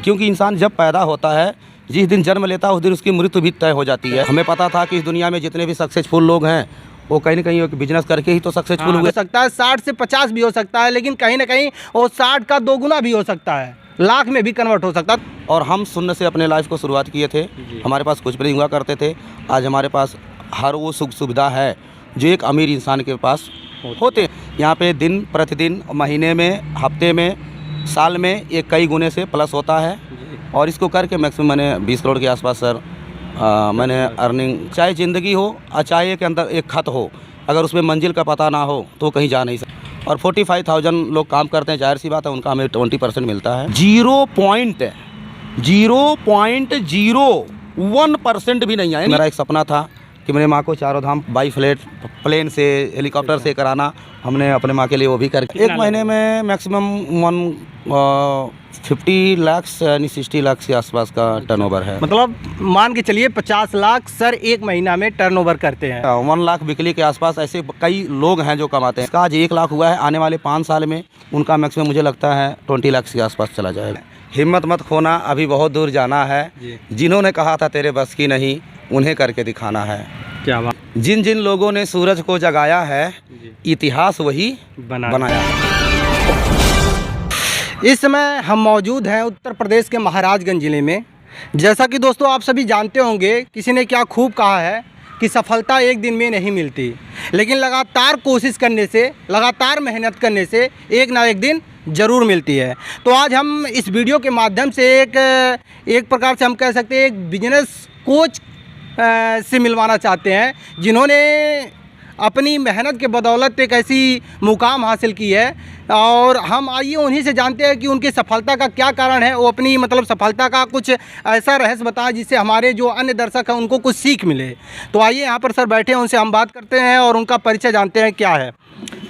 क्योंकि इंसान जब पैदा होता है, जिस दिन जन्म लेता है उस दिन उसकी मृत्यु भी तय हो जाती है। हमें पता था कि इस दुनिया में जितने भी सक्सेसफुल लोग हैं वो कहीं ना कहीं एक बिजनेस करके ही तो सक्सेसफुल हुए। हो सकता है 60 से 50 भी हो सकता है, लेकिन कहीं ना कहीं वो 60 का 2 गुना भी हो सकता है, लाख में भी कन्वर्ट हो सकता है। और हम शून्य से अपने लाइफ को शुरुआत किए थे। हमारे पास कुछ भी नहीं हुआ करते थे। आज हमारे पास हर वो सुख सुविधा है जो एक अमीर इंसान के पास होते हैं। यहाँ पे दिन प्रतिदिन, महीने में, हफ्ते में, साल में एक कई गुने से प्लस होता है। और इसको करके मैक्सिमम मैंने 20 करोड़ के आसपास सर मैंने अर्निंग, चाहे ज़िंदगी हो चाहे के अंदर एक खत हो, अगर उसमें मंजिल का पता ना हो तो कहीं जा नहीं सकता। और 45,000 लोग काम करते हैं, जाहिर सी बात है उनका हमें 20% मिलता है। 0.001% भी नहीं आया। मेरा एक सपना था कि मेरे माँ को चारों धाम बाई फ्लाइट प्लेन से, हेलीकॉप्टर से कराना। हमने अपने माँ के लिए वो भी करके एक महीने में मैक्सिमम 50 लाख यानी 60 लाख के आसपास का टर्नओवर है। मतलब मान के चलिए 50 लाख सर एक महीना में टर्नओवर करते हैं। 1 लाख बिकली के आसपास ऐसे कई लोग हैं जो कमाते हैं। इसका आज 1 लाख हुआ है, आने वाले 5 साल में उनका मैक्सिमम मुझे लगता है 20 लाख के आसपास चला जाएगा। हिम्मत मत खोना, अभी बहुत दूर जाना है। जिन्होंने कहा था तेरे बस की नहीं, उन्हें करके दिखाना है। क्या बात। जिन जिन लोगों ने सूरज को जगाया है, इतिहास वही बनाया है। इस समय हम मौजूद हैं उत्तर प्रदेश के महाराजगंज ज़िले में। जैसा कि दोस्तों आप सभी जानते होंगे, किसी ने क्या खूब कहा है कि सफलता एक दिन में नहीं मिलती, लेकिन लगातार कोशिश करने से, लगातार मेहनत करने से एक ना एक दिन ज़रूर मिलती है। तो आज हम इस वीडियो के माध्यम से एक प्रकार से हम कह सकते हैं एक बिजनेस कोच से मिलवाना चाहते हैं, जिन्होंने अपनी मेहनत के बदौलत एक ऐसी मुकाम हासिल की है। और हम आइए उन्हीं से जानते हैं कि उनकी सफलता का क्या कारण है। वो अपनी मतलब सफलता का कुछ ऐसा रहस्य बताएं जिससे हमारे जो अन्य दर्शक हैं उनको कुछ सीख मिले। तो आइए यहाँ पर सर बैठे हैं, उनसे हम बात करते हैं और उनका परिचय जानते हैं क्या है।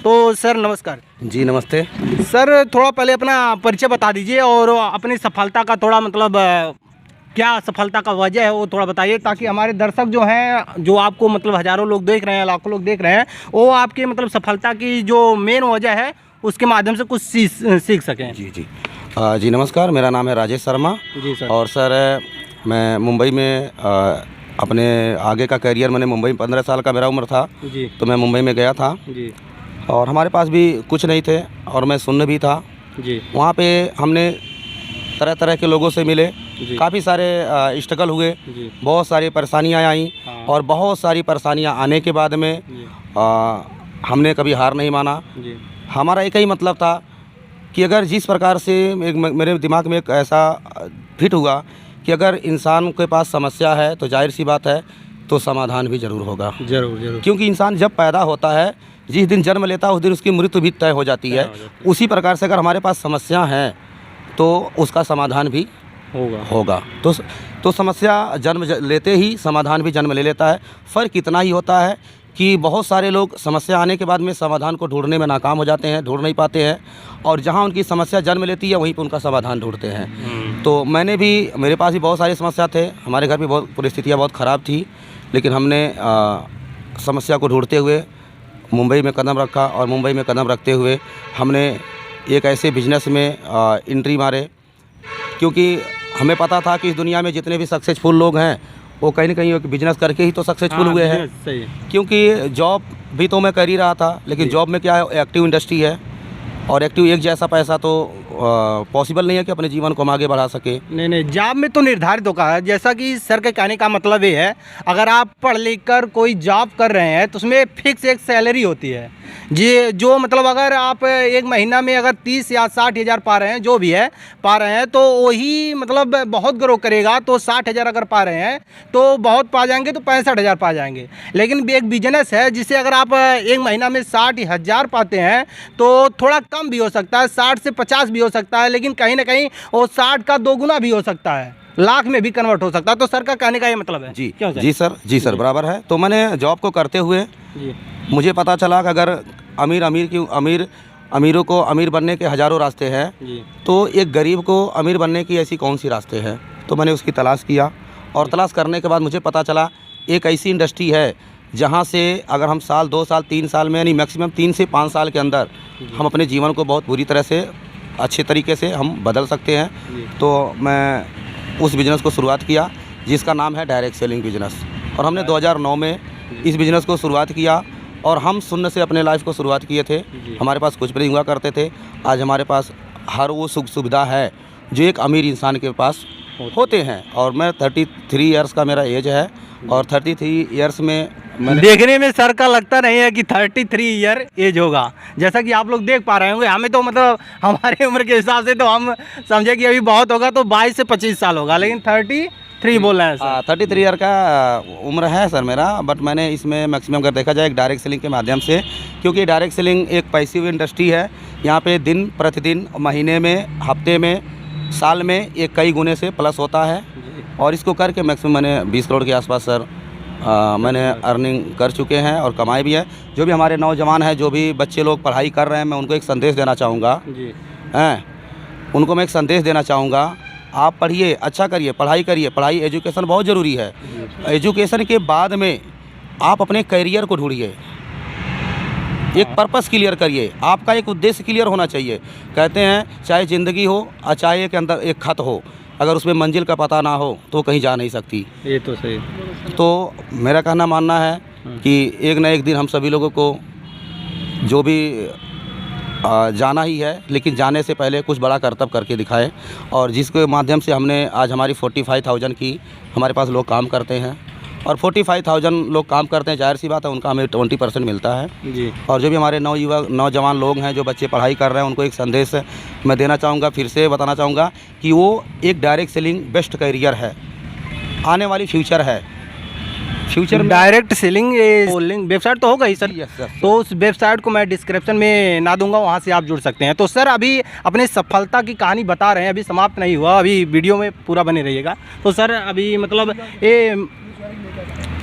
तो सर नमस्कार। जी नमस्ते सर, थोड़ा पहले अपना परिचय बता दीजिए और अपनी सफलता का थोड़ा मतलब क्या सफलता का वजह है वो थोड़ा बताइए, ताकि हमारे दर्शक जो हैं, जो आपको मतलब हज़ारों लोग देख रहे हैं, लाखों लोग देख रहे हैं, वो आपके मतलब सफलता की जो मेन वजह है उसके माध्यम से कुछ सीख सकें। जी नमस्कार, मेरा नाम है राजेश शर्मा। जी सर। और सर मैं मुंबई में अपने आगे का करियर, मैंने मुंबई में 15 साल का मेरा उम्र था जी। तो मैं मुंबई में गया था जी। और हमारे पास भी कुछ नहीं थे और मैं शून्य भी था जी। वहाँ पे हमने तरह तरह के लोगों से मिले, काफ़ी सारे स्ट्रगल हुए, बहुत सारी परेशानियाँ आई। और बहुत सारी परेशानियाँ आने के बाद में हमने कभी हार नहीं माना। हमारा एक ही मतलब था कि अगर जिस प्रकार से मेरे दिमाग में एक ऐसा फिट हुआ कि अगर इंसान के पास समस्या है तो जाहिर सी बात है तो समाधान भी ज़रूर होगा। ज़रूर। क्योंकि इंसान जब पैदा होता है, जिस दिन जन्म लेता है उस दिन उसकी मृत्यु भी तय हो जाती है। उसी प्रकार से अगर हमारे पास समस्या है तो उसका समाधान भी होगा। तो समस्या जन्म लेते ही समाधान भी जन्म ले लेता है। फ़र्क इतना ही होता है कि बहुत सारे लोग समस्या आने के बाद में समाधान को ढूंढने में नाकाम हो जाते हैं, ढूंढ नहीं पाते हैं, और जहां उनकी समस्या जन्म लेती है वहीं पर उनका समाधान ढूंढते हैं। तो मेरे पास भी बहुत सारी समस्या थे, हमारे घर भी बहुत परिस्थितियाँ बहुत ख़राब थी, लेकिन हमने समस्या को ढूंढते हुए मुंबई में कदम रखा। और मुंबई में कदम रखते हुए हमने एक ऐसे बिजनेस में एंट्री मारे, क्योंकि हमें पता था कि इस दुनिया में जितने भी सक्सेसफुल लोग हैं वो कहीं ना कहीं एक बिजनेस करके ही तो सक्सेसफुल हुए हैं। क्योंकि जॉब भी तो मैं कर ही रहा था, लेकिन जॉब में क्या है, एक्टिव इंडस्ट्री है और एक्टिव एक जैसा पैसा तो पॉसिबल नहीं है कि अपने जीवन को हम आगे बढ़ा सके। नहीं, जॉब में तो निर्धारित होगा है। जैसा कि सर के कहने का मतलब ये है, अगर आप पढ़ लिख कर कोई जॉब कर रहे हैं तो उसमें फिक्स एक सैलरी होती है जी, जो मतलब अगर आप एक महीना में अगर 30 या 60 हज़ार पा रहे हैं, जो भी है पा रहे हैं, तो वही मतलब बहुत ग्रो करेगा। तो 60 हज़ार अगर पा रहे हैं तो बहुत पा जाएंगे, तो 65 हज़ार पा जाएंगे। लेकिन एक बिजनेस है जिसे अगर आप एक महीना में 60 हज़ार पाते हैं तो थोड़ा कम भी हो सकता है, 60 से 50 भी हो सकता है, लेकिन कहीं ना कहीं वो 60 का 2 गुना भी हो सकता है, लाख में भी कन्वर्ट हो सकता है। तो सर का कहने का ये मतलब है। जी क्यों सर? जी सर, बराबर है। तो मैंने जॉब को करते हुए मुझे पता चला कि अगर अमीरों को अमीर बनने के हज़ारों रास्ते हैं, तो एक गरीब को अमीर बनने की ऐसी कौन सी रास्ते हैं। तो मैंने उसकी तलाश किया और तलाश करने के बाद मुझे पता चला एक ऐसी इंडस्ट्री है जहाँ से अगर हम साल, 2 साल, 3 साल में, यानी मैक्सिमम 3 से 5 साल के अंदर हम अपने जीवन को बहुत बुरी तरह से अच्छे तरीके से हम बदल सकते हैं। तो मैं उस बिज़नेस को शुरुआत किया जिसका नाम है डायरेक्ट सेलिंग बिज़नेस, और हमने 2009 में इस बिज़नेस को शुरुआत किया और हम शून्य से अपने लाइफ को शुरुआत किए थे। हमारे पास कुछ भी नहीं हुआ करते थे। आज हमारे पास हर वो सुख सुविधा है जो एक अमीर इंसान के पास होते हैं। और मैं 33 इयर्स का मेरा एज है और 33 इयर्स में देखने में सर का लगता नहीं है कि 33 ईयर एज होगा। जैसा कि आप लोग देख पा रहे होंगे, हमें तो मतलब हमारे उम्र के हिसाब से तो हम समझे कि अभी बहुत होगा तो 22 से 25 साल होगा, लेकिन 33 बोल रहे हैं सर। 33 ईयर का उम्र है सर मेरा। बट मैंने इसमें मैक्सिमम अगर देखा जाए एक डायरेक्ट सेलिंग के माध्यम से, क्योंकि डायरेक्ट सेलिंग एक पैसिव इंडस्ट्री है। यहाँ पे दिन प्रतिदिन, महीने में, हफ्ते में, साल में एक कई गुने से प्लस होता है। और इसको करके मैक्सिमम मैंने 20 करोड़ के आसपास सर मैंने अर्निंग कर चुके हैं और कमाई भी है। जो भी हमारे नौजवान हैं, जो भी बच्चे लोग पढ़ाई कर रहे हैं, मैं उनको एक संदेश देना चाहूँगा हैं, उनको मैं एक संदेश देना चाहूँगा, आप पढ़िए, अच्छा करिए, पढ़ाई करिए। पढ़ाई एजुकेशन बहुत ज़रूरी है। एजुकेशन के बाद में आप अपने करियर को ढूंढिए, एक पर्पस क्लियर करिए, आपका एक उद्देश्य क्लियर होना चाहिए। कहते हैं चाहे ज़िंदगी हो और चाहे के अंदर एक खत हो, अगर उसमें मंजिल का पता ना हो तो कहीं जा नहीं सकती। ये तो सही। तो मेरा कहना मानना है कि एक न एक दिन हम सभी लोगों को जो भी जाना ही है, लेकिन जाने से पहले कुछ बड़ा कर्तव्य करके दिखाएं। और जिसके माध्यम से हमने आज हमारी 45,000 की हमारे पास लोग काम करते हैं, और 45,000 लोग काम करते हैं, जाहिर सी बात है उनका हमें 20% मिलता है जी। और जो भी हमारे नौजवान लोग हैं, जो बच्चे पढ़ाई कर रहे हैं, उनको एक संदेश मैं देना चाहूँगा, फिर से बताना चाहूँगा कि वो एक डायरेक्ट सेलिंग बेस्ट करियर है, आने वाली फ्यूचर है। फ्यूचर में डायरेक्ट सेलिंग लिंक वेबसाइट तो होगा ही सर। तो उस वेबसाइट को मैं डिस्क्रिप्शन में ना दूंगा, वहाँ से आप जुड़ सकते हैं। तो सर अभी अपने सफलता की कहानी बता रहे हैं, अभी समाप्त नहीं हुआ, अभी वीडियो में पूरा बने रहिएगा। तो सर अभी मतलब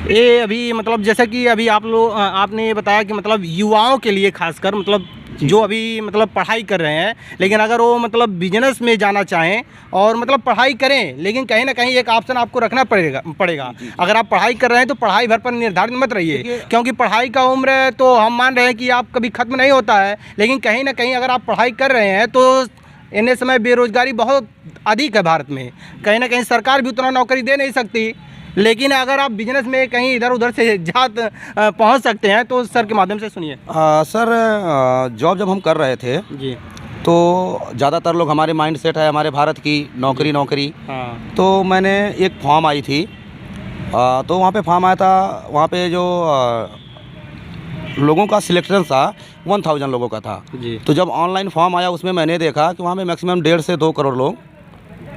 ये अभी मतलब जैसा कि अभी आपने ये बताया कि मतलब युवाओं के लिए खासकर मतलब जो अभी मतलब पढ़ाई कर रहे हैं, लेकिन अगर वो मतलब बिजनेस में जाना चाहें और मतलब पढ़ाई करें, लेकिन कहीं ना कहीं एक ऑप्शन आपको रखना पड़ेगा। अगर आप पढ़ाई कर रहे हैं तो पढ़ाई भर पर निर्धारित मत रहिए, क्योंकि पढ़ाई का उम्र तो हम मान रहे हैं कि आप कभी ख़त्म नहीं होता है। लेकिन कहीं ना कहीं अगर आप पढ़ाई कर रहे हैं तो इन्हें समय बेरोज़गारी बहुत अधिक है भारत में। कहीं ना कहीं सरकार भी उतना नौकरी दे नहीं सकती, लेकिन अगर आप बिजनेस में कहीं इधर उधर से पहुंच सकते हैं तो सर के माध्यम से सुनिए। सर जॉब जब हम कर रहे थे जी, तो ज़्यादातर लोग, हमारे माइंड सेट है हमारे भारत की नौकरी। हाँ। तो मैंने एक फॉर्म आई थी, तो वहाँ पे फॉर्म आया था, वहाँ पे जो लोगों का सिलेक्शन था 1000 लोगों का था जी। तो जब ऑनलाइन फॉर्म आया उसमें मैंने देखा कि वहाँ पे मैक्सिमम 1.5 से 2 करोड़ लोग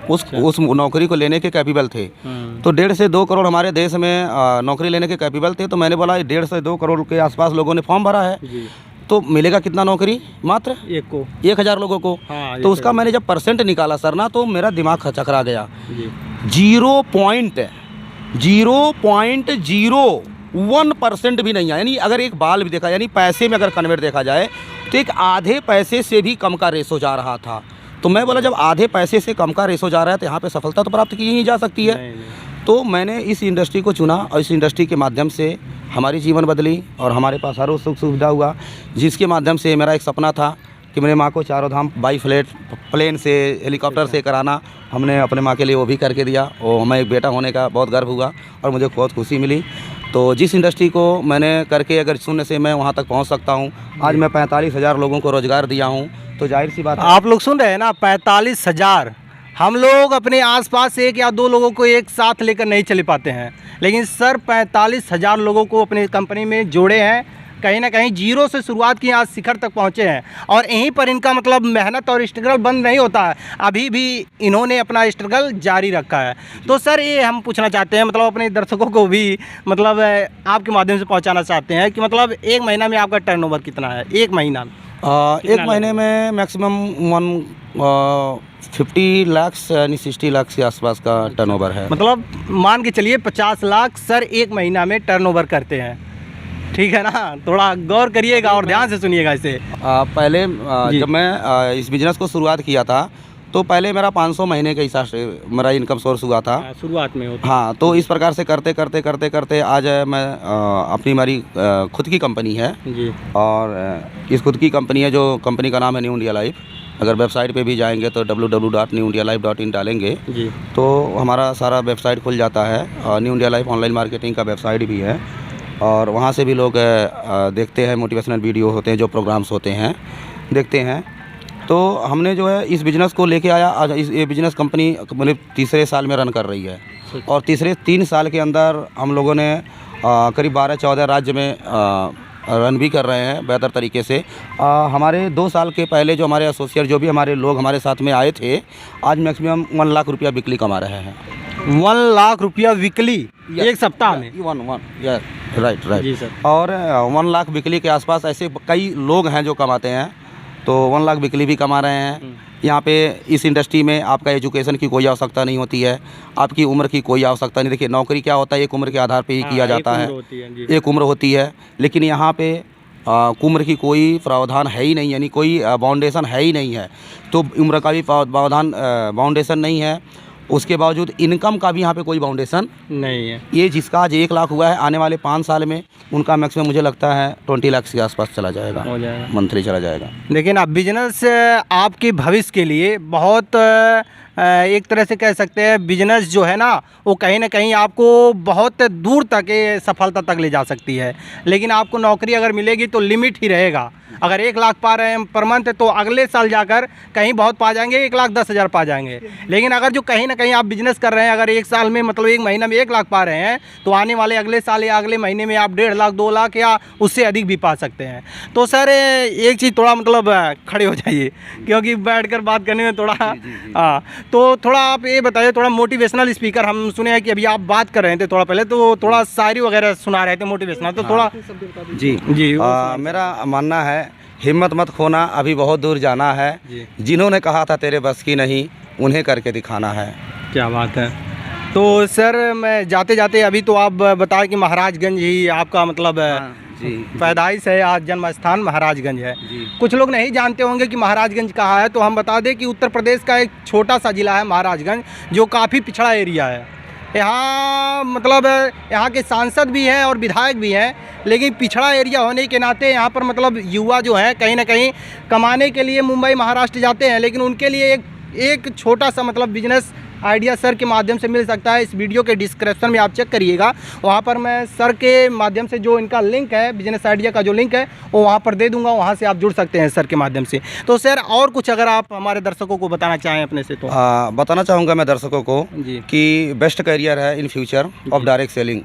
उस नौकरी को लेने के कैपेबल थे। तो 1.5 से 2 करोड़ हमारे देश में नौकरी लेने के कैपेबल थे। तो मैंने बोला 1.5 से 2 करोड़ के आसपास लोगों ने फॉर्म भरा है जी। तो मिलेगा कितना नौकरी? मात्र 1000 लोगों को। हाँ, तो उसका मैंने जब परसेंट निकाला सर ना, तो मेरा दिमाग चकरा गया। 0.01% भी नहीं है। यानी अगर एक बाल भी देखा, यानी पैसे में अगर कन्वर्ट देखा जाए तो एक आधे पैसे से भी कम का रेशो जा रहा था। तो मैं बोला जब आधे पैसे से कम का रेशो जा रहा है तो यहाँ पे सफलता तो प्राप्त की ही नहीं जा सकती है। तो मैंने इस इंडस्ट्री को चुना और इस इंडस्ट्री के माध्यम से हमारी जीवन बदली और हमारे पास हर सुख सुविधा हुआ, जिसके माध्यम से मेरा एक सपना था कि मेरे माँ को चारों धाम बाई फ्लाइट प्लेन से, हेलीकॉप्टर से कराना। हमने अपने माँ के लिए वो भी करके दिया और हमें एक बेटा होने का बहुत गर्व हुआ और मुझे बहुत खुशी मिली। तो जिस इंडस्ट्री को मैंने करके अगर शून्य से मैं वहाँ तक पहुँच सकता हूँ, आज मैं 45,000 लोगों को रोज़गार दिया हूँ, तो जाहिर सी बात है। आप लोग सुन रहे हैं ना, 45,000। हम लोग अपने आसपास 1 या 2 लोगों को एक साथ लेकर नहीं चले पाते हैं, लेकिन सर 45,000 लोगों को अपनी कंपनी में जोड़े हैं। कहीं ना कहीं जीरो से शुरुआत की, आज शिखर तक पहुंचे हैं और यहीं पर इनका मतलब मेहनत और स्ट्रगल बंद नहीं होता है। अभी भी इन्होंने अपना स्ट्रगल जारी रखा है। तो सर ये हम पूछना चाहते हैं, मतलब अपने दर्शकों को भी मतलब आपके माध्यम से पहुंचाना चाहते हैं कि मतलब 1 महीना में आपका टर्नओवर कितना है? 1 महीना में 1 महीने में मैक्सिमम 50 लाख यानी 60 लाख के आसपास का टर्नओवर है। मतलब मान के चलिए 50 लाख सर 1 महीना में टर्नओवर करते हैं, ठीक है ना? थोड़ा गौर करिएगा और ध्यान से सुनिएगा इसे। पहले जब मैं इस बिज़नेस को शुरुआत किया था तो पहले मेरा 500 महीने के हिसाब से मेरा इनकम सोर्स हुआ था शुरुआत में होता। हाँ, तो इस प्रकार से करते करते आज मैं अपनी हमारी खुद की कंपनी है जी। और इस खुद की कंपनी है, जो कंपनी का नाम है न्यू इंडिया लाइफ। अगर वेबसाइट पे भी जाएंगे तो www.newindialife.in डालेंगे जी तो हमारा सारा वेबसाइट खुल जाता है। और new India life online marketing का वेबसाइट भी है और वहाँ से भी लोग देखते हैं, मोटिवेशनल वीडियो होते हैं, जो प्रोग्राम्स होते हैं देखते हैं। तो हमने जो है इस बिज़नेस को लेके आया, आज ये बिज़नेस कंपनी मतलब तीसरे साल में रन कर रही है और तीसरे 3 साल के अंदर हम लोगों ने करीब 12-14 राज्य में रन भी कर रहे हैं बेहतर तरीके से। हमारे 2 साल के पहले जो हमारे एसोसिएट जो भी हमारे लोग हमारे साथ में आए थे, आज मैक्सिमम 1 लाख रुपया वीकली कमा रहे हैं। 1 लाख रुपया वीकली एक सप्ताह में? राइट जी सर। और 1 लाख वीकली के आसपास ऐसे कई लोग हैं जो कमाते हैं, तो 1 लाख वीकली भी कमा रहे हैं। यहाँ पे इस इंडस्ट्री में आपका एजुकेशन की कोई आवश्यकता नहीं होती है, आपकी उम्र की कोई आवश्यकता नहीं। देखिए नौकरी क्या होता है, एक उम्र के आधार पे ही किया जाता है, एक उम्र होती है। लेकिन यहाँ पे उम्र की कोई प्रावधान है ही नहीं, यानी कोई बाउंडेशन है ही नहीं है। तो उम्र का भी बाउंडेशन नहीं है, उसके बावजूद इनकम का भी यहाँ पे कोई बाउंडेशन नहीं है। ये जिसका आज 1 लाख हुआ है, आने वाले 5 साल में उनका मैक्सिमम मुझे लगता है 20 लाख के आसपास चला जाएगा, मंथली चला जाएगा। लेकिन अब बिजनेस आपके भविष्य के लिए बहुत एक तरह से कह सकते हैं बिजनेस जो है ना वो कहीं ना कहीं आपको बहुत दूर तक सफलता तक ले जा सकती है। लेकिन आपको नौकरी अगर मिलेगी तो लिमिट ही रहेगा। अगर 1 लाख पा रहे हैं पर मंथ तो अगले साल जाकर कहीं बहुत पा जाएंगे, 1,10,000 पा जाएंगे। लेकिन अगर जो कहीं ना कहीं आप बिजनेस कर रहे हैं, अगर 1 साल में मतलब 1 महीना में 1 लाख पा रहे हैं तो आने वाले अगले साल या अगले महीने में आप 1.5 लाख 2 लाख या उससे अधिक भी पा सकते हैं। तो सर एक चीज़ थोड़ा मतलब खड़े हो जाइए क्योंकि बैठकर बात करने में थोड़ा हाँ, तो थोड़ा आप ये बताइए, थोड़ा मोटिवेशनल स्पीकर हम सुने हैं कि अभी आप बात कर रहे थे थोड़ा पहले, तो थोड़ा शायरी वगैरह सुना रहे थे मोटिवेशनल, तो थोड़ा जी मेरा मानना है हिम्मत मत खोना, अभी बहुत दूर जाना है। जिन्होंने कहा था तेरे बस की नहीं, उन्हें करके दिखाना है। क्या बात है। तो सर मैं जाते जाते अभी तो आप बताएं कि महाराजगंज ही आपका मतलब पैदाइश है, आज जन्म स्थान महाराजगंज है। कुछ लोग नहीं जानते होंगे कि महाराजगंज कहाँ है, तो हम बता दें कि उत्तर प्रदेश का एक छोटा सा ज़िला है महाराजगंज, जो काफ़ी पिछड़ा एरिया है। यहाँ मतलब यहाँ के सांसद भी हैं और विधायक भी हैं, लेकिन पिछड़ा एरिया होने के नाते यहाँ पर मतलब युवा जो हैं कहीं ना कहीं कमाने के लिए मुंबई महाराष्ट्र जाते हैं, लेकिन उनके लिए एक छोटा सा मतलब बिजनेस आइडिया सर के माध्यम से मिल सकता है। इस वीडियो के डिस्क्रिप्शन में आप चेक करिएगा, वहाँ पर मैं सर के माध्यम से जो इनका लिंक है, बिजनेस आइडिया का जो लिंक है वो वहाँ पर दे दूंगा, वहाँ से आप जुड़ सकते हैं सर के माध्यम से। तो सर और कुछ अगर आप हमारे दर्शकों को बताना चाहें अपने से तो? बताना चाहूँगा मैं दर्शकों को कि बेस्ट करियर है in future of direct selling.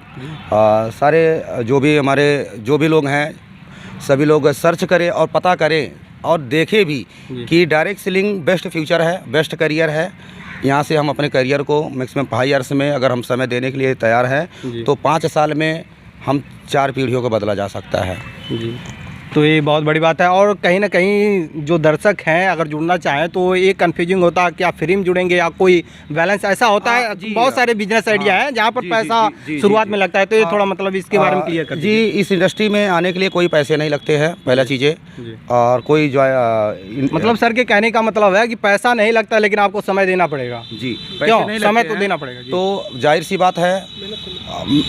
सारे जो भी लोग हैं सभी लोग सर्च करें और पता करें और देखें भी कि डायरेक्ट सेलिंग बेस्ट फ्यूचर है, बेस्ट करियर है। यहाँ से हम अपने करियर को मैक्सिमम 5 ईयर्स में अगर हम समय देने के लिए तैयार हैं तो 5 साल में हम 4 पीढ़ियों को बदला जा सकता है। तो ये बहुत बड़ी बात है। और कहीं ना कहीं जो दर्शक हैं अगर जुड़ना चाहें तो ये कन्फ्यूजिंग होता है, क्या फ्री में जुड़ेंगे या कोई बैलेंस ऐसा होता है? बहुत सारे बिजनेस आइडिया हैं जहाँ पर पैसा शुरुआत में लगता है, तो ये थोड़ा मतलब इसके बारे में क्लियर कर दीजिए। जी, इस इंडस्ट्री में आने के लिए कोई पैसे नहीं लगते हैं, पहला चीज़ें। और कोई जो मतलब सर के कहने का मतलब है कि पैसा नहीं लगता लेकिन आपको समय देना पड़ेगा। जी, क्यों समय तो देना पड़ेगा। तो जाहिर सी बात है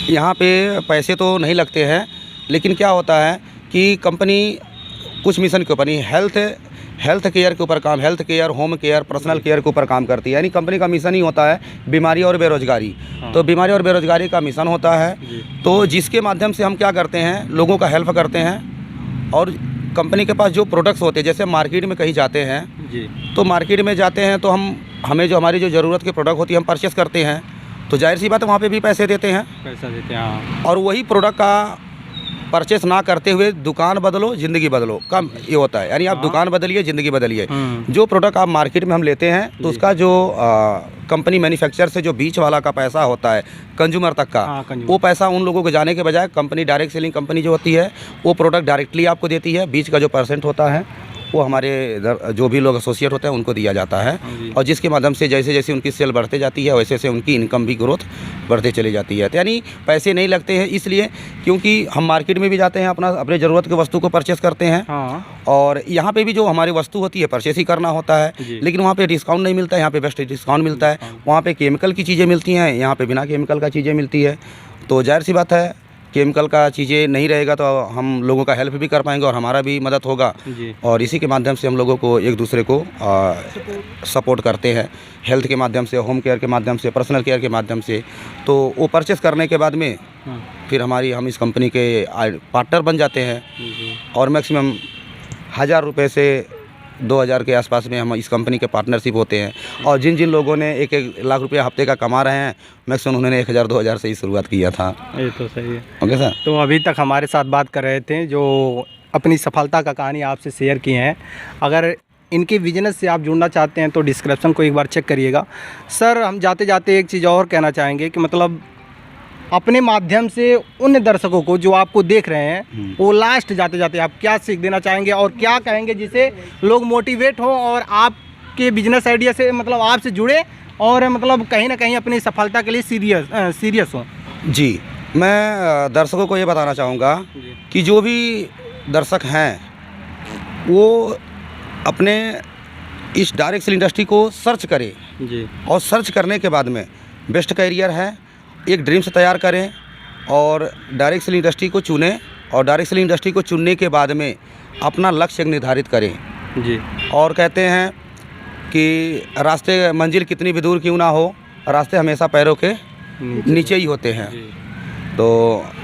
यहाँ पे पैसे तो नहीं लगते हैं, लेकिन क्या होता है कि कंपनी कुछ मिशन के ऊपर हेल्थ केयर के ऊपर काम, health care, home care, personal care के ऊपर काम करती है। यानी कंपनी का मिशन ही होता है बीमारी और बेरोजगारी। तो बीमारी और बेरोजगारी का मिशन होता है, तो जिसके माध्यम से हम क्या करते हैं, लोगों का हेल्प करते हैं। और कंपनी के पास जो प्रोडक्ट्स होते हैं, जैसे मार्केट में कहीं जाते हैं तो मार्केट में जाते हैं तो हमें जो हमारी जो ज़रूरत की प्रोडक्ट होती है हम परचेस करते हैं, तो जाहिर सी बात है वहाँ पे भी पैसे देते हैं। और वही प्रोडक्ट का परचेस ना करते हुए दुकान बदलो ज़िंदगी बदलो, कम ये होता है। यानी आप दुकान बदलिए, ज़िंदगी बदलिए। जो प्रोडक्ट आप मार्केट में हम लेते हैं तो उसका जो कंपनी मैन्युफैक्चर से जो बीच वाला का पैसा होता है कंज्यूमर तक का, वो पैसा उन लोगों को जाने के बजाय कंपनी डायरेक्ट सेलिंग कंपनी जो होती है वो प्रोडक्ट डायरेक्टली आपको देती है। बीच का जो परसेंट होता है वो हमारे जो भी लोग एसोसिएट होते हैं उनको दिया जाता है। और जिसके माध्यम से जैसे जैसे उनकी सेल बढ़ते जाती है वैसे वैसे उनकी इनकम भी ग्रोथ बढ़ते चली जाती है। तो यानी पैसे नहीं लगते हैं इसलिए क्योंकि हम मार्केट में भी जाते हैं, अपने ज़रूरत की वस्तु को परचेस करते हैं। और यहाँ पे भी जो हमारी वस्तु होती है परचेस ही करना होता है, लेकिन वहाँ पे डिस्काउंट नहीं मिलता है, यहाँ पे बेस्ट डिस्काउंट मिलता है। वहाँ पे केमिकल की चीज़ें मिलती हैं, यहाँ पे बिना केमिकल का चीज़ें मिलती है। तो जाहिर सी बात है केमिकल का चीज़ें नहीं रहेगा तो हम लोगों का हेल्प भी कर पाएंगे और हमारा भी मदद होगा। जी। और इसी के माध्यम से हम लोगों को एक दूसरे को सपोर्ट करते हैं, हेल्थ के माध्यम से, होम केयर के माध्यम से, पर्सनल केयर के माध्यम से। तो वो परचेस करने के बाद में फिर हम इस कंपनी के पार्टनर बन जाते हैं और मैक्सिमम 1000 रुपये से 2000 के आसपास में हम इस कंपनी के पार्टनरशिप होते हैं। और जिन जिन लोगों ने 1-1 लाख रुपया हफ्ते का कमा रहे हैं, मैक्सिमम उन्होंने 1000-2000 से ही शुरुआत किया था। ये तो सही है। Okay sir. तो अभी तक हमारे साथ बात कर रहे थे जो अपनी सफलता का कहानी आपसे शेयर किए हैं। अगर इनके बिजनेस से आप जुड़ना चाहते हैं तो डिस्क्रिप्शन को एक बार चेक करिएगा। सर, हम जाते जाते एक चीज़ और कहना चाहेंगे कि मतलब अपने माध्यम से उन दर्शकों को जो आपको देख रहे हैं, वो लास्ट जाते जाते आप क्या सीख देना चाहेंगे और क्या कहेंगे जिससे लोग मोटिवेट हों और आपके बिजनेस आइडिया से मतलब आपसे जुड़े और मतलब कहीं ना कहीं अपनी सफलता के लिए सीरियस हों? जी, मैं दर्शकों को ये बताना चाहूँगा कि जो भी दर्शक हैं वो अपने इस डायरेक्ट सेल इंडस्ट्री को सर्च करें जी। और सर्च करने के बाद में बेस्ट कैरियर है, एक ड्रीम से तैयार करें और डायरेक्ट सेल इंडस्ट्री को चुनें और डायरेक्ट सेल इंडस्ट्री को चुनने के बाद में अपना लक्ष्य निर्धारित करें जी। और कहते हैं कि रास्ते मंजिल कितनी भी दूर क्यों ना हो, रास्ते हमेशा पैरों के नीचे ही होते हैं। तो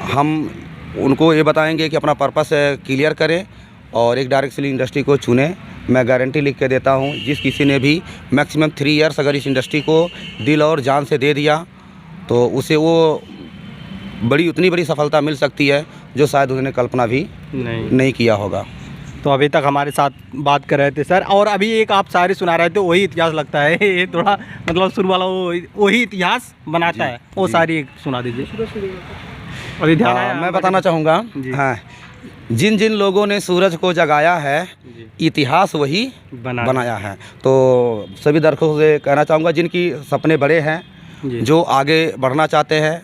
हम उनको ये बताएंगे कि अपना पर्पस क्लियर करें और एक डायरेक्ट सेल इंडस्ट्री को चुनें। मैं गारंटी लिख के देता हूँ, जिस किसी ने भी मैक्सिमम 3 इयर्स अगर इस इंडस्ट्री को दिल और जान से दे दिया तो उसे वो उतनी बड़ी सफलता मिल सकती है जो शायद उन्होंने कल्पना भी नहीं किया होगा। तो अभी तक हमारे साथ बात कर रहे थे सर, और अभी एक आप शायरी सुना रहे थे, वही इतिहास लगता है ये थोड़ा मतलब शुरू वाला वही इतिहास बनाता है, वो शायरी एक सुना दीजिए। अभी ध्यान आया? मैं बताना चाहूँगा, हाँ, जिन जिन लोगों ने सूरज को जगाया है इतिहास वही बनाया है। तो सभी दर्शकों से कहना चाहूँगा जिनकी सपने बड़े हैं, जो आगे बढ़ना चाहते हैं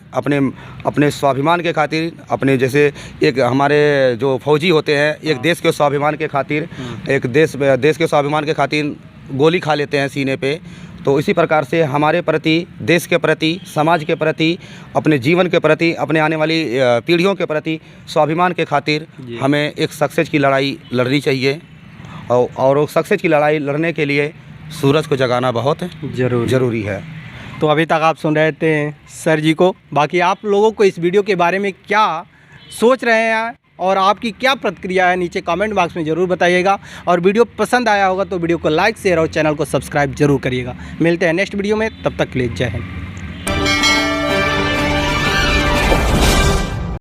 अपने स्वाभिमान के खातिर, अपने जैसे एक हमारे जो फौजी होते हैं एक देश के स्वाभिमान के खातिर, एक देश के स्वाभिमान के खातिर गोली खा लेते हैं सीने पे। तो इसी प्रकार से हमारे प्रति, देश के प्रति, समाज के प्रति, अपने जीवन के प्रति, अपने आने वाली पीढ़ियों के प्रति स्वाभिमान के खातिर हमें एक सक्सेस की लड़ाई लड़नी चाहिए और वो सक्सेस की लड़ाई लड़ने के लिए सूरज को जगाना बहुत ज़रूरी है। तो अभी तक आप सुन रहे थे सर जी को। बाकी आप लोगों को इस वीडियो के बारे में क्या सोच रहे हैं और आपकी क्या प्रतिक्रिया है नीचे कमेंट बॉक्स में ज़रूर बताइएगा। और वीडियो पसंद आया होगा तो वीडियो को लाइक, शेयर और चैनल को सब्सक्राइब जरूर करिएगा। मिलते हैं नेक्स्ट वीडियो में, तब तक के लिए जय हिंद।